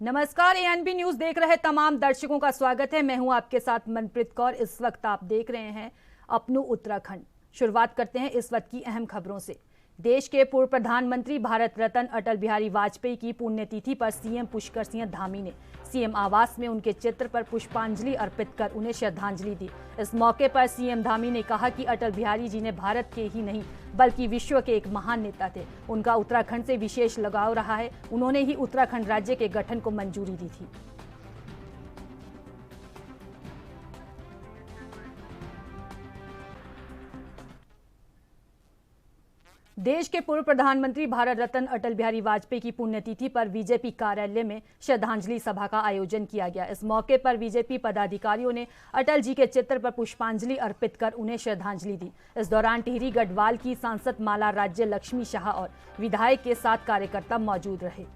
नमस्कार, ANB news देख रहे तमाम दर्शकों का स्वागत है। मैं हूं आपके साथ मनप्रीत कौर। इस वक्त आप देख रहे हैं अपनू उत्तराखंड। शुरुआत करते हैं इस वक्त की अहम खबरों से। देश के पूर्व प्रधानमंत्री भारत रत्न अटल बिहारी वाजपेयी की पुण्यतिथि पर सीएम पुष्कर सिंह धामी ने सीएम आवास में उनके चित्र पर पुष्पांजलि अर्पित कर उन्हें श्रद्धांजलि दी। इस मौके पर सीएम धामी ने कहा कि अटल बिहारी जी ने भारत के ही नहीं बल्कि विश्व के एक महान नेता थे। उनका उत्तराखंड से विशेष लगाव रहा है। उन्होंने ही उत्तराखंड राज्य के गठन को मंजूरी दी थी। देश के पूर्व प्रधानमंत्री भारत रत्न अटल बिहारी वाजपेयी की पुण्यतिथि पर बीजेपी कार्यालय में श्रद्धांजलि सभा का आयोजन किया गया। इस मौके पर बीजेपी पदाधिकारियों ने अटल जी के चित्र पर पुष्पांजलि अर्पित कर उन्हें श्रद्धांजलि दी। इस दौरान टिहरी गढ़वाल की सांसद माला राज्य लक्ष्मी शाह और विधायक के साथ कार्यकर्ता मौजूद रहे।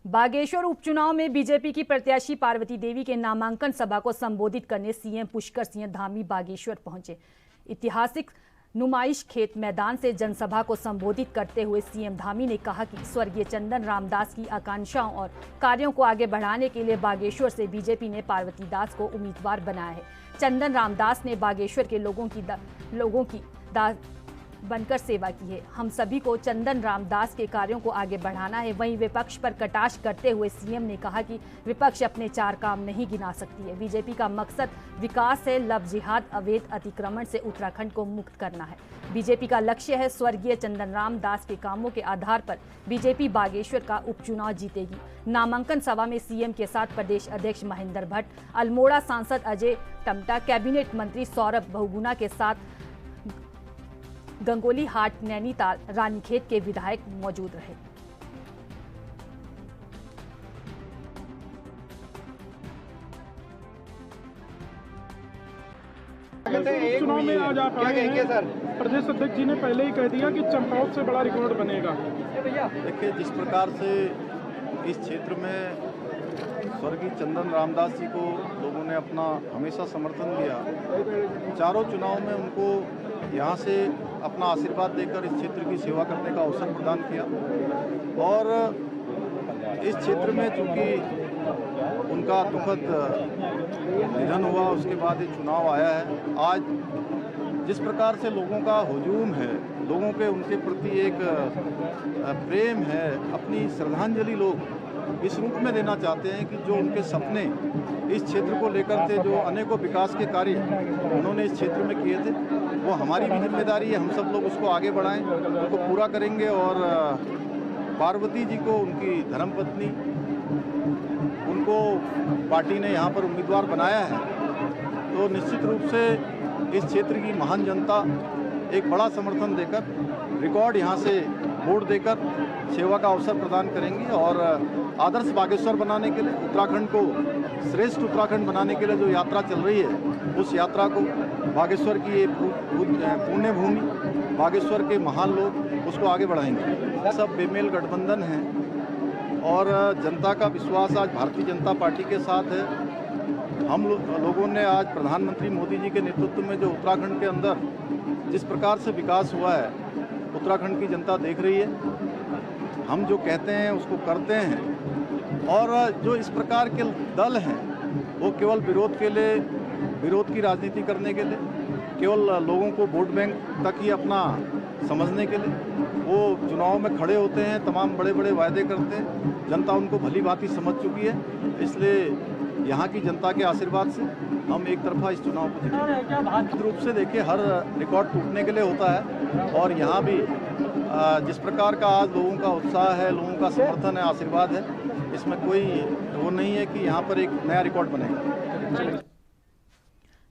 बागेश्वर उपचुनाव में बीजेपी की प्रत्याशी पार्वती देवी के नामांकन सभा को संबोधित करने सीएम पुष्कर सिंह धामी बागेश्वर पहुंचे। ऐतिहासिक नुमाइश खेत मैदान से जनसभा को संबोधित करते हुए सीएम धामी ने कहा कि स्वर्गीय चंदन रामदास की आकांक्षाओं और कार्यों को आगे बढ़ाने के लिए बागेश्वर से बीजेपी ने पार्वती दास को उम्मीदवार बनाया है। चंदन रामदास ने बागेश्वर के लोगों की बनकर सेवा की है। हम सभी को चंदन रामदास के कार्यों को आगे बढ़ाना है। वहीं विपक्ष पर कटाक्ष करते हुए सीएम ने कहा कि विपक्ष अपने 4 काम नहीं गिना सकती है। बीजेपी का मकसद विकास है, लव जिहाद अवैध अतिक्रमण से उत्तराखंड को मुक्त करना है। बीजेपी का लक्ष्य है स्वर्गीय चंदन रामदास के कामों के आधार पर बीजेपी बागेश्वर का उपचुनाव जीतेगी। नामांकन सभा में सीएम के साथ प्रदेश अध्यक्ष महेंद्र भट्ट, अल्मोड़ा सांसद अजय टम्टा, कैबिनेट मंत्री सौरभ बहुगुणा के साथ गंगोली हाट, नैनीताल, रानीखेत के विधायक मौजूद रहे। चुनाव में आज आप आए हैं सर। प्रदेश अध्यक्ष जी ने पहले ही कह दिया कि चंपावत से बड़ा रिकॉर्ड बनेगा। देखिए, जिस प्रकार से इस क्षेत्र में स्वर्गीय चंदन रामदास जी को लोगों ने अपना हमेशा समर्थन दिया, चारों चुनाव में उनको यहाँ से अपना आशीर्वाद देकर इस क्षेत्र की सेवा करने का अवसर प्रदान किया। और इस क्षेत्र में चूँकि उनका दुखद निधन हुआ, उसके बाद ये चुनाव आया है। आज जिस प्रकार से लोगों का हुजूम है, लोगों के उनके प्रति एक प्रेम है, अपनी श्रद्धांजलि लोग इस रूप में देना चाहते हैं कि जो उनके सपने इस क्षेत्र को लेकर थे, जो अनेकों विकास के कार्य उन्होंने इस क्षेत्र में किए थे, वो हमारी भी जिम्मेदारी है। हम सब लोग उसको आगे बढ़ाएं, उनको पूरा करेंगे। और पार्वती जी को, उनकी धर्मपत्नी, उनको पार्टी ने यहाँ पर उम्मीदवार बनाया है, तो निश्चित रूप से इस क्षेत्र की महान जनता एक बड़ा समर्थन देकर, रिकॉर्ड यहाँ से वोट देकर सेवा का अवसर प्रदान करेंगी। और आदर्श बागेश्वर बनाने के लिए, उत्तराखंड को श्रेष्ठ उत्तराखंड बनाने के लिए जो यात्रा चल रही है, उस यात्रा को बागेश्वर की ये पुण्य भूमि, बागेश्वर के महान लोग उसको आगे बढ़ाएंगे। सब बेमेल गठबंधन है और जनता का विश्वास आज भारतीय जनता पार्टी के साथ है। हम लोगों ने आज प्रधानमंत्री मोदी जी के नेतृत्व में जो उत्तराखंड के अंदर जिस प्रकार से विकास हुआ है, उत्तराखंड की जनता देख रही है। हम जो कहते हैं उसको करते हैं। और जो इस प्रकार के दल हैं, वो केवल विरोध के लिए, विरोध की राजनीति करने के लिए, केवल लोगों को वोट बैंक तक ही अपना समझने के लिए वो चुनाव में खड़े होते हैं, तमाम बड़े बड़े वायदे करते हैं। जनता उनको भली भांति समझ चुकी है। इसलिए यहाँ की जनता के आशीर्वाद से हम एक तरफा इस चुनाव को जीतेंगे। रूप से देखिए, हर रिकॉर्ड टूटने के लिए होता है। और यहाँ भी जिस प्रकार का आज लोगों का उत्साह है, लोगों का समर्थन है, आशीर्वाद है, इसमें कोई वो नहीं है कि यहाँ पर एक नया रिकॉर्ड बनेगा।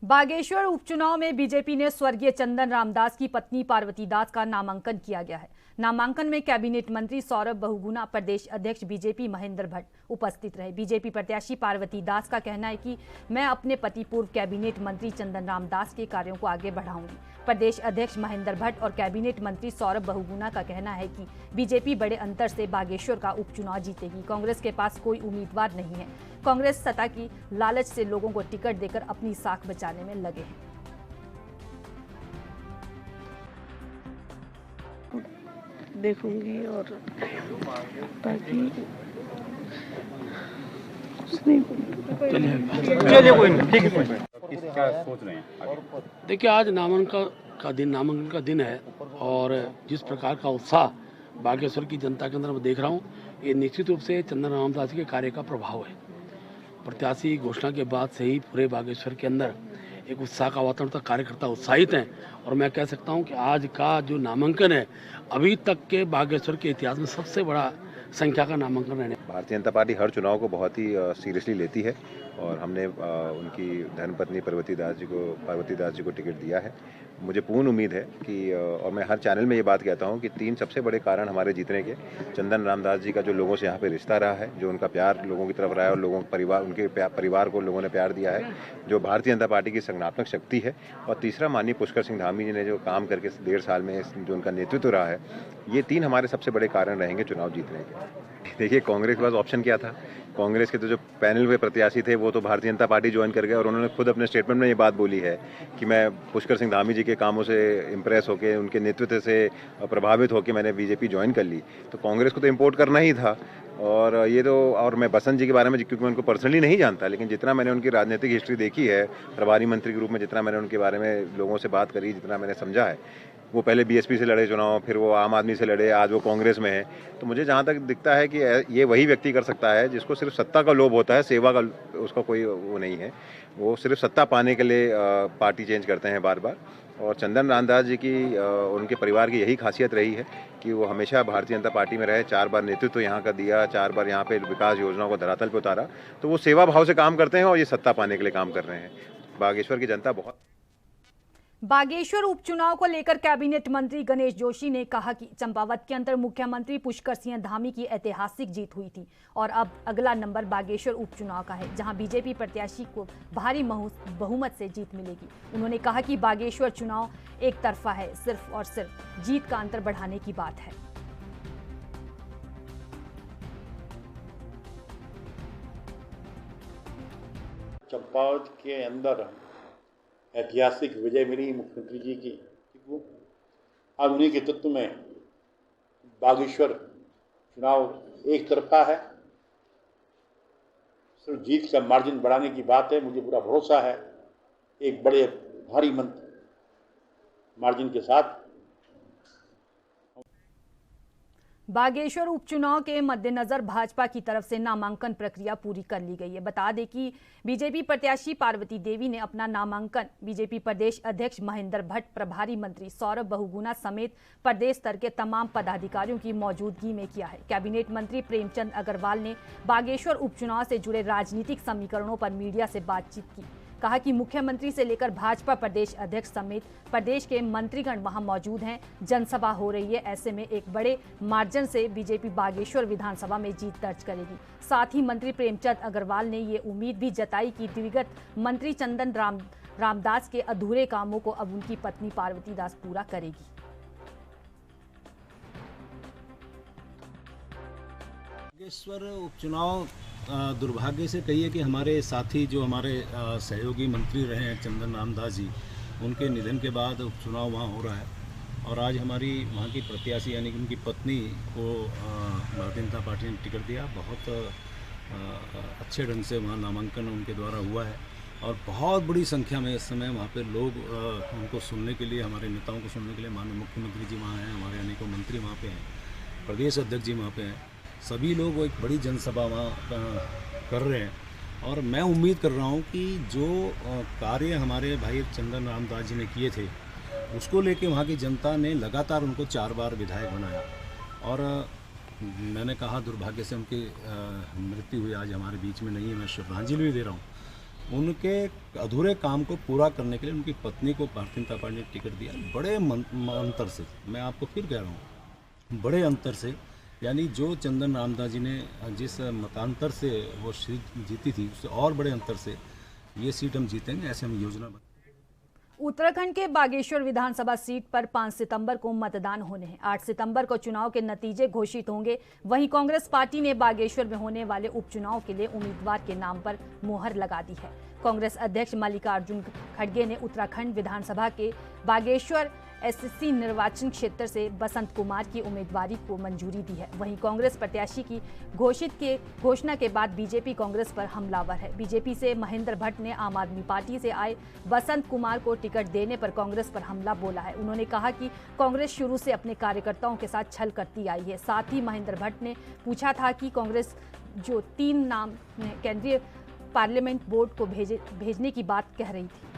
बागेश्वर उपचुनाव में बीजेपी ने स्वर्गीय चंदन रामदास की पत्नी पार्वती दास का नामांकन किया गया है। नामांकन में कैबिनेट मंत्री सौरभ बहुगुणा, प्रदेश अध्यक्ष बीजेपी महेंद्र भट्ट उपस्थित रहे। बीजेपी प्रत्याशी पार्वती दास का कहना है कि मैं अपने पति पूर्व कैबिनेट मंत्री चंदन रामदास के कार्यों को आगे बढ़ाऊंगी। प्रदेश अध्यक्ष महेंद्र भट्ट और कैबिनेट मंत्री सौरभ बहुगुणा का कहना है कि बीजेपी बड़े अंतर से बागेश्वर का उपचुनाव जीतेगी। कांग्रेस के पास कोई उम्मीदवार नहीं है। कांग्रेस सत्ता की लालच से लोगों को टिकट देकर अपनी साख बचाने में लगे हैं। देखूंगी और बाकी कुछ नहीं। चलिए कोई नहीं, ठीक है। क्या सोच रहे हैं? देखिए, आज नामांकन का दिन है और जिस प्रकार का उत्साह बागेश्वर की जनता के अंदर मैं देख रहा हूँ, ये निश्चित रूप से चंदन रामदास जी के कार्य का प्रभाव है। प्रत्याशी घोषणा के बाद से ही पूरे बागेश्वर के अंदर एक उत्साह का वातावरण था, कार्यकर्ता उत्साहित हैं और मैं कह सकता हूं कि आज का जो नामांकन है अभी तक के बागेश्वर के इतिहास में सबसे बड़ा संख्या का नामांकन रहने। भारतीय जनता पार्टी हर चुनाव को बहुत ही सीरियसली लेती है और हमने उनकी धर्मपत्नी पार्वती दास जी को टिकट दिया है। मुझे पूर्ण उम्मीद है कि और मैं हर चैनल में ये बात कहता हूँ कि 3 सबसे बड़े कारण हमारे जीतने के, चंदन रामदास जी का जो लोगों से यहाँ पे रिश्ता रहा है, जो उनका प्यार लोगों की तरफ रहा है और लोगों परिवार उनके परिवार को लोगों ने प्यार दिया है, जो भारतीय जनता पार्टी की संगठनात्मक शक्ति है, और तीसरा माननीय पुष्कर सिंह धामी जी ने जो काम करके 1.5 साल में जो उनका नेतृत्व रहा है, ये 3 हमारे सबसे बड़े कारण रहेंगे चुनाव जीतने के। देखिए, कांग्रेस के पास ऑप्शन क्या था? कांग्रेस के तो जो पैनल में प्रत्याशी थे वो तो भारतीय जनता पार्टी ज्वाइन कर गए और उन्होंने खुद अपने स्टेटमेंट में ये बात बोली है कि मैं पुष्कर सिंह धामी जी के कामों से इम्प्रेस होकर, उनके नेतृत्व से प्रभावित होकर मैंने बीजेपी ज्वाइन कर ली। तो कांग्रेस को तो इम्पोर्ट करना ही था। और ये तो, और मैं बसंत जी के बारे में क्योंकि मैं उनको पर्सनली नहीं जानता, लेकिन जितना मैंने उनकी राजनीतिक हिस्ट्री देखी है, प्रभारी मंत्री के रूप में जितना मैंने उनके बारे में लोगों से बात करी, जितना मैंने समझा है, वो पहले बीएसपी से लड़े चुनाव, फिर वो आम आदमी से लड़े, आज वो कांग्रेस में है। तो मुझे जहाँ तक दिखता है कि ये वही व्यक्ति कर सकता है जिसको सिर्फ सत्ता का लोभ होता है, सेवा का उसका कोई वो नहीं है। वो सिर्फ सत्ता पाने के लिए पार्टी चेंज करते हैं बार बार। और चंदन रामदास जी की उनके परिवार की यही खासियत रही है कि वो हमेशा भारतीय जनता पार्टी में रहे, 4 बार नेतृत्व यहाँ का दिया, 4 बार यहाँ पे विकास योजनाओं को धरातल पे उतारा। तो वो सेवा भाव से काम करते हैं और ये सत्ता पाने के लिए काम कर रहे हैं। बागेश्वर की जनता बहुत। बागेश्वर उपचुनाव को लेकर कैबिनेट मंत्री गणेश जोशी ने कहा कि चंपावत के अंदर मुख्यमंत्री पुष्कर सिंह धामी की ऐतिहासिक जीत हुई थी और अब अगला नंबर बागेश्वर उपचुनाव का है, जहां बीजेपी प्रत्याशी को भारी बहुमत से जीत मिलेगी। उन्होंने कहा कि बागेश्वर चुनाव एक तरफा है, सिर्फ और सिर्फ जीत का अंतर बढ़ाने की बात है। चंपावत के अंदर ऐतिहासिक विजय मिली मुख्यमंत्री जी की, आज उन्हीं के तत्व में बागेश्वर चुनाव एक तरफा है, सिर्फ जीत का मार्जिन बढ़ाने की बात है। मुझे पूरा भरोसा है एक बड़े भारी मार्जिन के साथ। बागेश्वर उपचुनाव के मद्देनजर भाजपा की तरफ से नामांकन प्रक्रिया पूरी कर ली गई है। बता दें कि बीजेपी प्रत्याशी पार्वती देवी ने अपना नामांकन बीजेपी प्रदेश अध्यक्ष महेंद्र भट्ट, प्रभारी मंत्री सौरभ बहुगुणा समेत प्रदेश स्तर के तमाम पदाधिकारियों की मौजूदगी में किया है। कैबिनेट मंत्री प्रेमचंद अग्रवाल ने बागेश्वर उपचुनाव से जुड़े राजनीतिक समीकरणों पर मीडिया से बातचीत की। कहा कि मुख्यमंत्री से लेकर भाजपा प्रदेश अध्यक्ष समेत प्रदेश के मंत्रीगण वहां मौजूद हैं, जनसभा हो रही है। ऐसे में एक बड़े मार्जिन से बीजेपी बागेश्वर विधानसभा में जीत दर्ज करेगी। साथ ही मंत्री प्रेमचंद अग्रवाल ने ये उम्मीद भी जताई कि दिवंगत मंत्री चंदन रामदास के अधूरे कामों को अब उनकी पत्नी पार्वती दास पूरा करेगी। बागेश्वर उपचुनाव दुर्भाग्य से कहिए कि हमारे साथी जो हमारे सहयोगी मंत्री रहे हैं चंदन रामदास जी, उनके निधन के बाद उपचुनाव वहाँ हो रहा है और आज हमारी वहाँ की प्रत्याशी यानी कि उनकी पत्नी को भारतीय जनता पार्टी ने टिकट दिया। बहुत अच्छे ढंग से वहाँ नामांकन उनके द्वारा हुआ है और बहुत बड़ी संख्या में इस समय वहाँ पे लोग उनको सुनने के लिए, हमारे नेताओं को सुनने के लिए माननीय मुख्यमंत्री जी वहाँ हैं, हमारे अनेकों मंत्री वहाँ पे हैं, प्रदेश अध्यक्ष जी वहाँ पे हैं, सभी लोग एक बड़ी जनसभा वहाँ कर रहे हैं। और मैं उम्मीद कर रहा हूँ कि जो कार्य हमारे भाई चंदन रामदास जी ने किए थे उसको लेके वहाँ की जनता ने लगातार उनको 4 बार विधायक बनाया। और मैंने कहा दुर्भाग्य से उनकी मृत्यु हुई, आज हमारे बीच में नहीं है, मैं श्रद्धांजलि भी दे रहा हूँ। उनके अधूरे काम को पूरा करने के लिए उनकी पत्नी को भारतीय जनता पार्टी ने टिकट दिया, बड़े अंतर से। मैं आपको फिर कह रहा हूँ, बड़े अंतर से, यानी जो चंदन रामदास जी ने जिस मतांतर से वो सीट जीती थी उससे और बड़े अंतर से ये सीट हम जीतेंगे, ऐसे हम योजना बना। उत्तराखंड के बागेश्वर विधानसभा सीट पर 5 सितंबर को मतदान होने हैं। 8 सितंबर को चुनाव के नतीजे घोषित होंगे। वहीं कांग्रेस पार्टी ने बागेश्वर में होने वाले उपचुनाव के लिए उम्मीदवार के नाम पर मुहर लगा दी है। कांग्रेस अध्यक्ष मल्लिकार्जुन खड़गे ने उत्तराखंड विधानसभा के बागेश्वर एसएससी निर्वाचन क्षेत्र से बसंत कुमार की उम्मीदवारी को मंजूरी दी है। वहीं कांग्रेस प्रत्याशी की घोषणा के बाद बीजेपी कांग्रेस पर हमलावर है। बीजेपी से महेंद्र भट्ट ने आम आदमी पार्टी से आए बसंत कुमार को टिकट देने पर कांग्रेस पर हमला बोला है। उन्होंने कहा कि कांग्रेस शुरू से अपने कार्यकर्ताओं के साथ छल करती आई है। साथ ही महेंद्र भट्ट ने पूछा था कि कांग्रेस जो 3 नाम केंद्रीय पार्लियामेंट बोर्ड को भेजने की बात कह रही थी।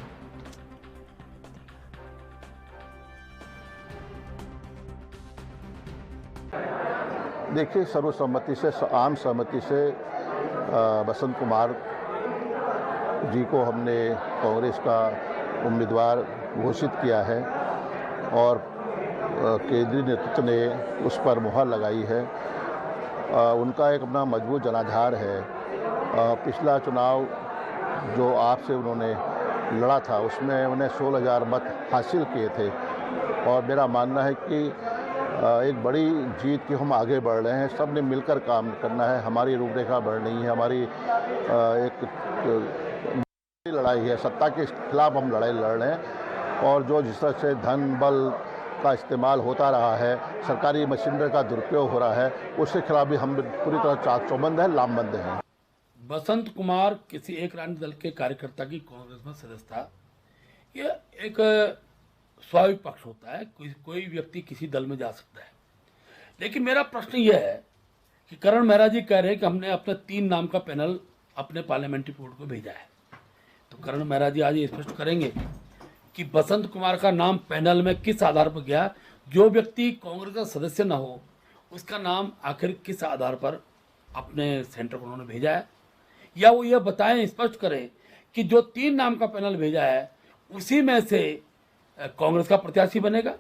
देखिए, सर्वसम्मति से, आम सहमति से बसंत कुमार जी को हमने कांग्रेस का उम्मीदवार घोषित किया है और केंद्रीय नेतृत्व ने उस पर मुहर लगाई है। उनका एक अपना मजबूत जनाधार है। पिछला चुनाव जो आपसे उन्होंने लड़ा था उसमें उन्हें 16,000 मत हासिल किए थे और मेरा मानना है कि एक बड़ी जीत की हम आगे बढ़ रहे हैं। सब ने मिलकर काम करना है। हमारी रूपरेखा बढ़ रही है। हमारी एक लड़ाई है, सत्ता के खिलाफ हम लड़ाई लड़ रहे हैं और जो जिस तरह से धन बल का इस्तेमाल होता रहा है, सरकारी मशीनरी का दुरुपयोग हो रहा है, उसके खिलाफ भी हम पूरी तरह चाक चौबंद हैं, लामबंद हैं। बसंत कुमार किसी एक राजनीतिक दल के कार्यकर्ता की कांग्रेस में सदस्य था। यह एक स्वाभाविक पक्ष होता है, कोई व्यक्ति किसी दल में जा सकता है। लेकिन मेरा प्रश्न यह है कि करण मेहरा जी कह रहे हैं कि हमने अपने 3 नाम का पैनल अपने पार्लियामेंट्री बोर्ड को भेजा है। तो करण मेहरा जी आज ये स्पष्ट करेंगे कि बसंत कुमार का नाम पैनल में किस आधार पर गया। जो व्यक्ति कांग्रेस का सदस्य न हो उसका नाम आखिर किस आधार पर अपने सेंटर को उन्होंने भेजा है, या वो ये बताएं, स्पष्ट करें कि जो 3 नाम का पैनल भेजा है उसी में से कांग्रेस का प्रत्याशी बनेगा।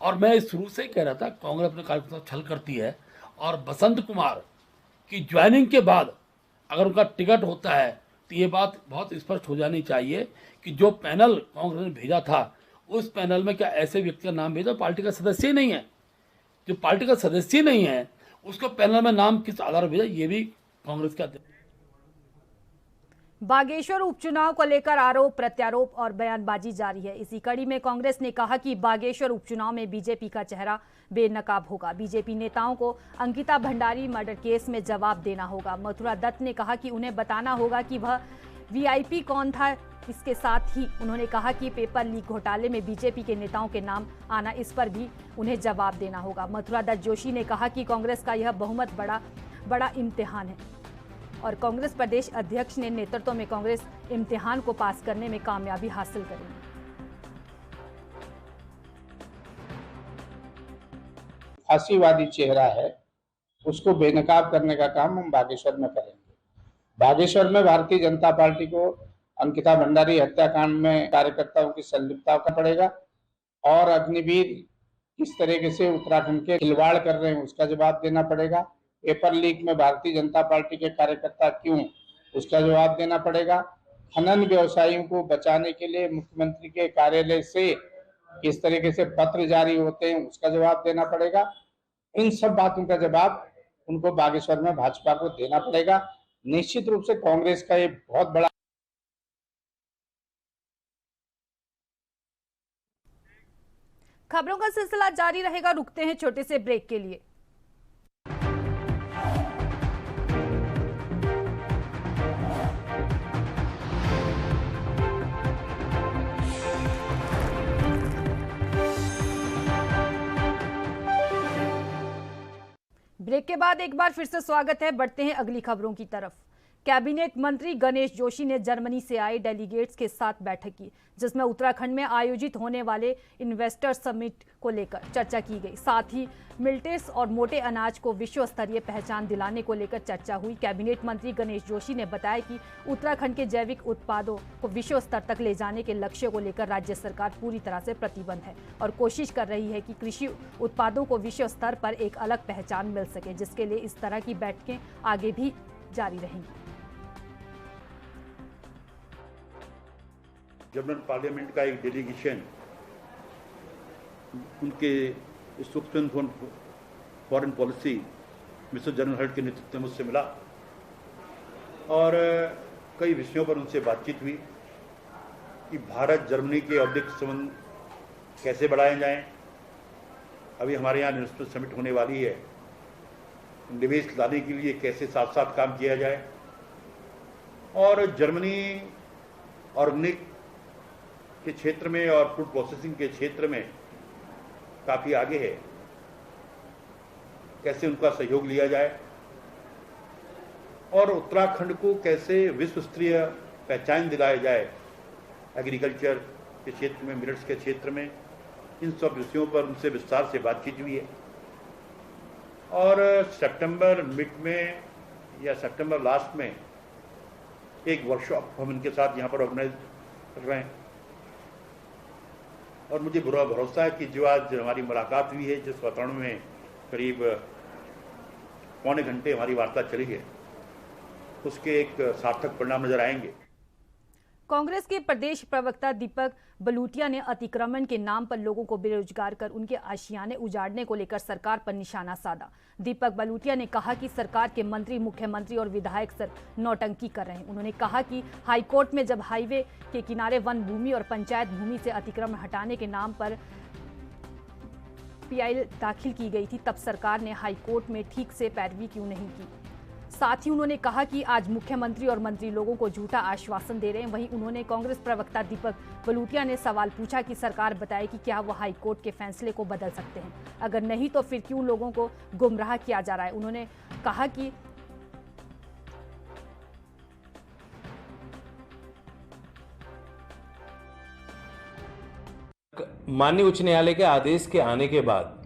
और मैं शुरू से ही कह रहा था कांग्रेस अपने कार्यकर्ता छल करती है और बसंत कुमार की ज्वाइनिंग के बाद अगर उनका टिकट होता है तो ये बात बहुत स्पष्ट हो जानी चाहिए कि जो पैनल कांग्रेस ने भेजा था उस पैनल में क्या ऐसे व्यक्ति का नाम भेजा पार्टी का सदस्य ही नहीं है। जो पार्टी का सदस्य ही नहीं है उसको पैनल में नाम किस आधार पर भेजा, ये भी कांग्रेस का। बागेश्वर उपचुनाव को लेकर आरोप प्रत्यारोप और बयानबाजी जारी है। इसी कड़ी में कांग्रेस ने कहा कि बागेश्वर उपचुनाव में बीजेपी का चेहरा बेनकाब होगा। बीजेपी नेताओं को अंकिता भंडारी मर्डर केस में जवाब देना होगा। मथुरा दत्त ने कहा कि उन्हें बताना होगा कि वह वीआईपी कौन था। इसके साथ ही उन्होंने कहा कि पेपर लीक घोटाले में बीजेपी के नेताओं के नाम आना, इस पर भी उन्हें जवाब देना होगा। मथुरा दत्त जोशी ने कहा कि कांग्रेस का यह बहुमत बड़ा इम्तिहान है और कांग्रेस प्रदेश अध्यक्ष ने नेतृत्व में कांग्रेस इम्तिहान को पास करने में कामयाबी हासिल करेगी। फांसीवादी चेहरा है, उसको बेनकाब करने का काम हम बागेश्वर में करेंगे। बागेश्वर में भारतीय जनता पार्टी को अंकिता भंडारी हत्याकांड में कार्यकर्ताओं की संलिप्तता का पड़ेगा और अग्निवीर किस तरीके से उत्तराखंड के खिलवाड़ कर रहे हैं उसका जवाब देना पड़ेगा। पेपर लीक में भारतीय जनता पार्टी के कार्यकर्ता क्यों, उसका जवाब देना पड़ेगा। खनन व्यवसायियों को बचाने के लिए मुख्यमंत्री के कार्यालय से किस तरीके से पत्र जारी होते हैं उसका जवाब देना पड़ेगा। इन सब बातों का जवाब उनको बागेश्वर में भाजपा को देना पड़ेगा। निश्चित रूप से कांग्रेस का ये बहुत बड़ा। खबरों का सिलसिला जारी रहेगा, रुकते हैं छोटे से ब्रेक के लिए। ब्रेक के बाद एक बार फिर से स्वागत है। बढ़ते हैं अगली खबरों की तरफ। कैबिनेट मंत्री गणेश जोशी ने जर्मनी से आए डेलीगेट्स के साथ बैठक की, जिसमें उत्तराखंड में आयोजित होने वाले इन्वेस्टर समिट को लेकर चर्चा की गई। साथ ही मिलेट्स और मोटे अनाज को विश्व स्तरीय पहचान दिलाने को लेकर चर्चा हुई। कैबिनेट मंत्री गणेश जोशी ने बताया कि उत्तराखंड के जैविक उत्पादों को विश्व स्तर तक ले जाने के लक्ष्य को लेकर राज्य सरकार पूरी तरह से प्रतिबद्ध है और कोशिश कर रही है कि कृषि उत्पादों को विश्व स्तर पर एक अलग पहचान मिल सके, जिसके लिए इस तरह की बैठकें आगे भी जारी रहेंगी। जर्मन पार्लियामेंट का एक डेलीगेशन उनके spokesman foreign policy mister general Hurt के नेतृत्व में मुझसे मिला और कई विषयों पर उनसे बातचीत हुई कि भारत जर्मनी के औद्योगिक संबंध कैसे बढ़ाए जाएं। अभी हमारे यहाँ नेशनल समिट होने वाली है, निवेश लाने के लिए कैसे साथ साथ काम किया जाए। और जर्मनी ऑर्गेनिक के क्षेत्र में और फूड प्रोसेसिंग के क्षेत्र में काफ़ी आगे है, कैसे उनका सहयोग लिया जाए और उत्तराखंड को कैसे विश्व स्तरीय पहचान दिलाया जाए एग्रीकल्चर के क्षेत्र में, मिलेट्स के क्षेत्र में। इन सब विषयों पर उनसे विस्तार से बातचीत हुई है और सितंबर मिड में या सितंबर लास्ट में एक वर्कशॉप हम इनके साथ यहाँ पर ऑर्गेनाइज कर रहे हैं। और मुझे बुरा भरोसा है कि जो आज हमारी मुलाकात हुई है, जिस वातावरण में करीब पौने घंटे हमारी वार्ता चली है, उसके एक सार्थक परिणाम नजर आएंगे। कांग्रेस के प्रदेश प्रवक्ता दीपक बलूटिया ने अतिक्रमण के नाम पर लोगों को बेरोजगार कर उनके आशियाने उजाड़ने को लेकर सरकार पर निशाना साधा। दीपक बलूटिया ने कहा कि सरकार के मंत्री, मुख्यमंत्री और विधायक सिर्फ नौटंकी कर रहे हैं। उन्होंने कहा कि हाईकोर्ट में जब हाईवे के किनारे वन भूमि और पंचायत भूमि से अतिक्रमण हटाने के नाम पर पीआई दाखिल की गई थी, तब सरकार ने हाईकोर्ट में ठीक से पैरवी क्यों नहीं की। साथ ही उन्होंने कहा कि आज मुख्यमंत्री और मंत्री लोगों को झूठा आश्वासन दे रहे हैं। वहीं उन्होंने कांग्रेस प्रवक्ता दीपक बलूटिया ने सवाल पूछा कि सरकार बताए कि क्या वो हाईकोर्ट के फैसले को बदल सकते हैं, अगर नहीं तो फिर क्यों लोगों को गुमराह किया जा रहा है। उन्होंने कहा कि माननीय उच्च न्यायालय के आदेश के आने के बाद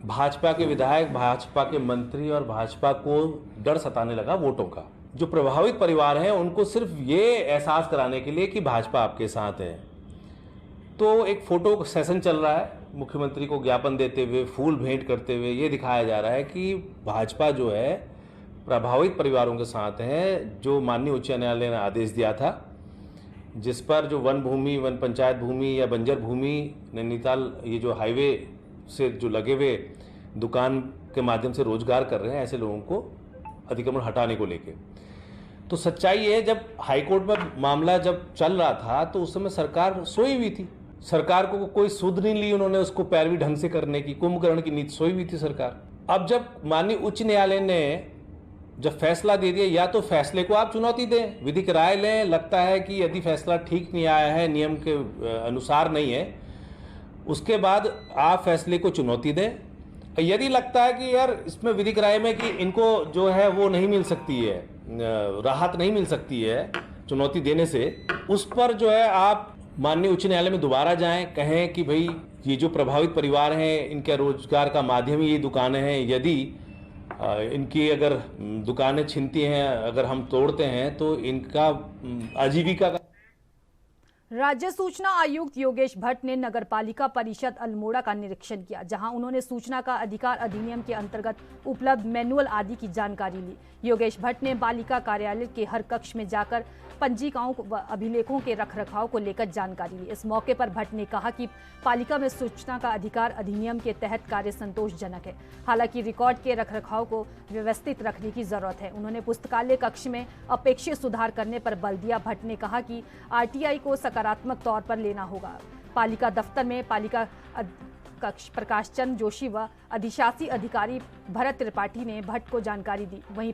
भाजपा के विधायक, भाजपा के मंत्री और भाजपा को डर सताने लगा वोटों का। जो प्रभावित परिवार हैं उनको सिर्फ ये एहसास कराने के लिए कि भाजपा आपके साथ है, तो एक फोटो सेशन चल रहा है, मुख्यमंत्री को ज्ञापन देते हुए, फूल भेंट करते हुए ये दिखाया जा रहा है कि भाजपा जो है प्रभावित परिवारों के साथ है। जो माननीय उच्च न्यायालय ने आदेश दिया था, जिस पर जो वन भूमि, वन पंचायत भूमि या बंजर भूमि, नैनीताल ये जो हाईवे से जो लगे हुए दुकान के माध्यम से रोजगार कर रहे हैं, ऐसे लोगों को अतिक्रमण हटाने को लेके, तो सच्चाई है जब हाईकोर्ट में मामला जब चल रहा था तो उस समय सरकार सोई हुई थी। सरकार को कोई सुध नहीं ली उन्होंने उसको पैरवी ढंग से करने की, कुंभकर्ण की नीति, सोई हुई थी सरकार। अब जब माननीय उच्च न्यायालय ने जब फैसला दे दिया, या तो फैसले को आप चुनौती दें, विधिक राय लें, लगता है कि यदि फैसला ठीक नहीं आया है, नियम के अनुसार नहीं है, उसके बाद आप फैसले को चुनौती दें। यदि लगता है कि यार इसमें विधिक राय में कि इनको जो है वो नहीं मिल सकती है, राहत नहीं मिल सकती है चुनौती देने से, उस पर जो है आप माननीय उच्च न्यायालय में दोबारा जाएं, कहें कि भाई ये जो प्रभावित परिवार हैं, इनके रोजगार का माध्यम ही ये दुकानें हैं, यदि इनकी अगर दुकानें छिनती हैं, अगर हम तोड़ते हैं तो इनका आजीविका का। राज्य सूचना आयुक्त योगेश भट्ट ने नगरपालिका परिषद अल्मोड़ा का निरीक्षण किया, जहां उन्होंने सूचना का अधिकार अधिनियम के अंतर्गत उपलब्ध मैनुअल आदि की जानकारी ली। योगेश भट्ट ने पालिका कार्यालय के हर कक्ष में जाकर पंजिकाओं व अभिलेखों के रखरखाव को लेकर जानकारी ली। इस मौके पर भट्ट ने कहा कि पालिका में सूचना का अधिकार अधिनियम के तहत कार्य संतोषजनक है, हालांकि रिकॉर्ड के रखरखाव को व्यवस्थित रखने की जरूरत है। उन्होंने पुस्तकालय कक्ष में अपेक्षित सुधार करने पर बल दिया। भट्ट ने कहा कि आरटीआई को सकारात्मक तौर पर लेना होगा। पालिका दफ्तर में पालिका कक्ष प्रकाश चंद्र जोशी व अधिशासी अधिकारी भरत त्रिपाठी ने भट्ट को जानकारी दी। वहीं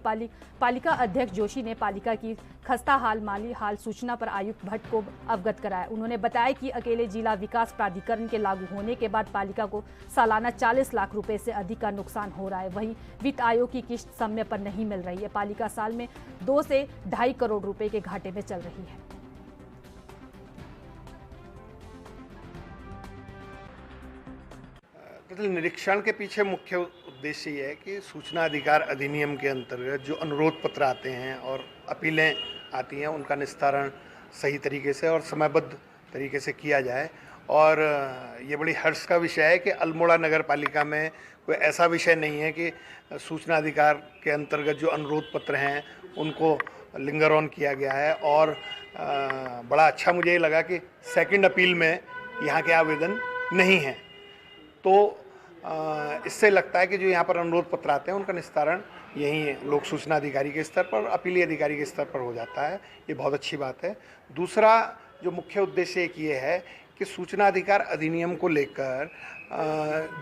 पालिका अध्यक्ष जोशी ने पालिका की खस्ता हाल माली हाल सूचना पर आयुक्त भट्ट को अवगत कराया। उन्होंने बताया कि अकेले जिला विकास प्राधिकरण के लागू होने के बाद पालिका को सालाना 40 लाख रुपए से अधिक का नुकसान हो रहा है। वहीं वित्त आयोग की किस्त समय पर नहीं मिल रही है। पालिका साल में 2 से 2.5 करोड़ रुपए के घाटे में चल रही है। निरीक्षण के पीछे मुख्य उद्देश्य ये है कि सूचना अधिकार अधिनियम के अंतर्गत जो अनुरोध पत्र आते हैं और अपीलें आती हैं, उनका निस्तारण सही तरीके से और समयबद्ध तरीके से किया जाए। और ये बड़ी हर्ष का विषय है कि अल्मोड़ा नगर पालिका में कोई ऐसा विषय नहीं है कि सूचना अधिकार के अंतर्गत जो अनुरोध पत्र हैं उनको लिंगर ऑन किया गया है। और बड़ा अच्छा मुझे ये लगा कि सेकंड अपील में यहाँ के आवेदन नहीं हैं। तो इससे लगता है कि जो यहाँ पर अनुरोध पत्र आते हैं उनका निस्तारण यहीं लोक सूचना अधिकारी के स्तर पर, अपीली अधिकारी के स्तर पर हो जाता है। ये बहुत अच्छी बात है। दूसरा जो मुख्य उद्देश्य एक ये है कि कि सूचना अधिकार अधिनियम को लेकर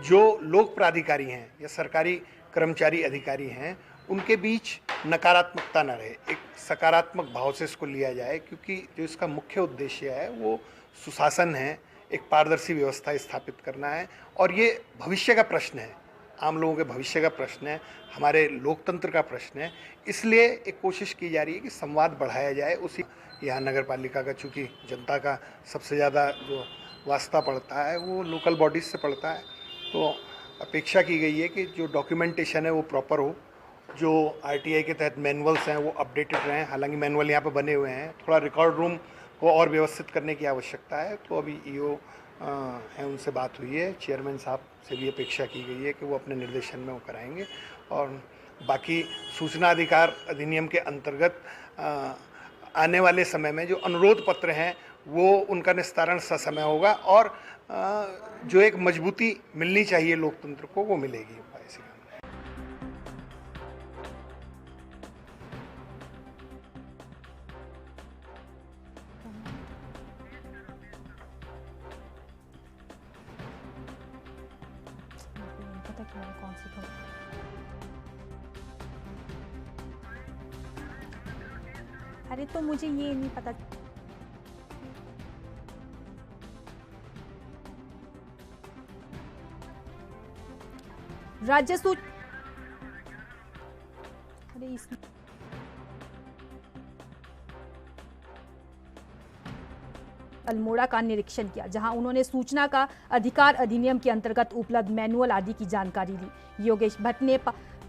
जो लोक प्राधिकारी हैं या सरकारी कर्मचारी अधिकारी हैं उनके बीच नकारात्मकता न रहे, एक सकारात्मक भाव से इसको लिया जाए, क्योंकि जो इसका मुख्य उद्देश्य है वो सुशासन है, एक पारदर्शी व्यवस्था स्थापित करना है और ये भविष्य का प्रश्न है, आम लोगों के भविष्य का प्रश्न है, हमारे लोकतंत्र का प्रश्न है। इसलिए एक कोशिश की जा रही है कि संवाद बढ़ाया जाए। उसी यहाँ नगर पालिका का चूँकि जनता का सबसे ज़्यादा जो वास्ता पड़ता है वो लोकल बॉडीज़ से पड़ता है, तो अपेक्षा की गई है कि जो डॉक्यूमेंटेशन है वो प्रॉपर हो, जो आरटीआई के तहत मैनुअल्स हैं वो अपडेटेड रहें। हालांकि मैनुअल यहाँ पर बने हुए हैं, थोड़ा रिकॉर्ड रूम को और व्यवस्थित करने की आवश्यकता है। तो अभी ईओ हैं, उनसे बात हुई है, चेयरमैन साहब से भी अपेक्षा की गई है कि वो अपने निर्देशन में वो कराएंगे। और बाकी सूचना अधिकार अधिनियम के अंतर्गत आने वाले समय में जो अनुरोध पत्र हैं वो उनका निस्तारण ससमय होगा और जो एक मजबूती मिलनी चाहिए लोकतंत्र को वो मिलेगी। कौन सी खबर? अरे तो मुझे ये नहीं पता। राज्य अरे इस अल्मोड़ा का निरीक्षण किया, जहां उन्होंने सूचना का अधिकार अधिनियम के अंतर्गत उपलब्ध मैनुअल आदि की जानकारी ली। योगेश भट्ट ने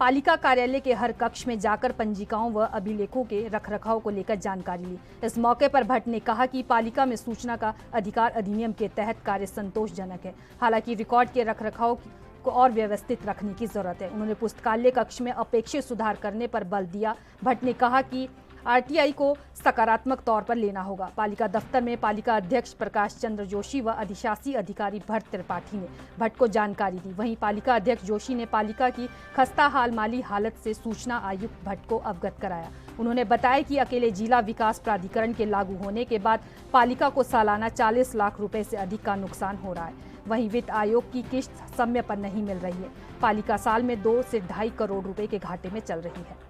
पालिका कार्यालय के हर कक्ष में जाकर पंजिकाओं व अभिलेखों के रखरखाव को लेकर जानकारी ली। इस मौके पर भट्ट ने कहा कि पालिका में सूचना का अधिकार अधिनियम के तहत कार्य संतोषजनक है, हालांकि रिकॉर्ड के रखरखाव को और व्यवस्थित रखने की जरूरत है। उन्होंने पुस्तकालय कक्ष में अपेक्षित सुधार करने पर बल दिया। भट्ट ने कहा कि आरटीआई को सकारात्मक तौर पर लेना होगा। पालिका दफ्तर में पालिका अध्यक्ष प्रकाश चंद्र जोशी व अधिशासी अधिकारी भट्ट त्रिपाठी ने भट्ट को जानकारी दी। वहीं पालिका अध्यक्ष जोशी ने पालिका की खस्ताहाल माली हालत से सूचना आयुक्त भट्ट को अवगत कराया। उन्होंने बताया कि अकेले जिला विकास प्राधिकरण के लागू होने के बाद पालिका को सालाना 40 लाख रुपए से अधिक का नुकसान हो रहा है। वहीं वित्त आयोग की किस्त समय पर नहीं मिल रही है। पालिका साल में 2 से 2.5 करोड़ रुपए के घाटे में चल रही है।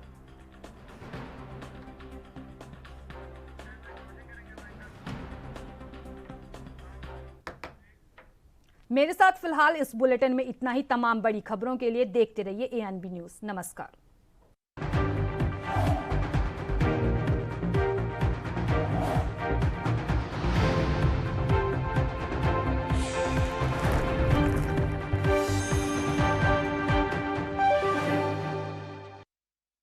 मेरे साथ फिलहाल इस बुलेटिन में इतना ही। तमाम बड़ी खबरों के लिए देखते रहिए ANB न्यूज़। नमस्कार।